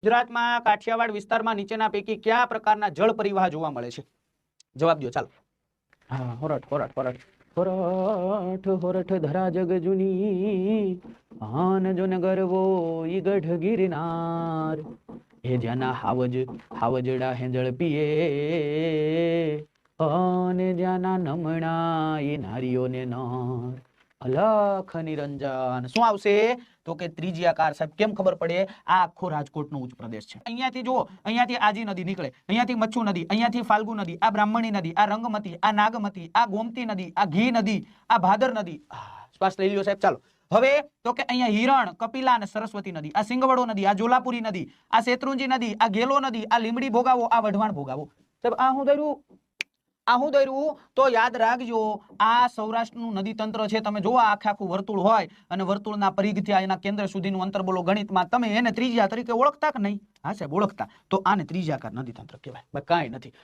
ગુજરાતમાં કાઠિયાવાડ વિસ્તારમાં નીચેના પૈકી કયા પ્રકારના જળ પરિવાહ જોવા મળે છે? જવાબ દો ચાલો. હા, હોરઠ ધરા જગ જુની આન જોન ગરવો ઈ ગઢ ગિરનાર હે જ્યાંના હાવજડા હેંજળ પીએ અને જ્યાંના નમણા એ નારીઓને નાર અલખ નિરંજન. શું આવશે? તો કે ત્રીજી આકાર. સાહેબ કેમ ખબર પડે? આ આખો રાજકોટનો ઉચ્ચ પ્રદેશ છે. અહીંયાથી જુઓ, અહીંયાથી આજી નદી નીકળે, અહીંયાથી મચ્છુ નદી, અહીંયાથી ફાલ્ગુ નદી, આ બ્રાહ્મણી નદી, આ રંગમતી, આ નાગમતી, આ ગોમતી નદી, આ ઘી નદી, આ ભાદર નદી. શ્વાસ લઈ લ્યો સાહેબ. ચાલો હવે તો કે અહીંયા હિરણ, કપિલા અને સરસ્વતી નદી, આ સિંગવડો નદી, આ જોલાપુરી નદી, આ શેત્રુંજી નદી, આ ગેલો નદી, આ લીમડી ભોગાવો, આ વઢવાણ ભોગાવો. સાહેબ આ હું દર્યું તો યાદ રાખજો. આ સૌરાષ્ટ્રનું નદી તંત્ર છે. તમે જો આખું વર્તુળ હોય અને વર્તુળના પરિઘથી એના કેન્દ્ર સુધીનું અંતર બોલો ગણિતમાં, તમે એને ત્રિજ્યા તરીકે ઓળખતા કે નહીં? હા સાહેબ ઓળખતા. તો આને ત્રિજ્યાકાર નદી તંત્ર કહેવાય. કાંઈ નથી.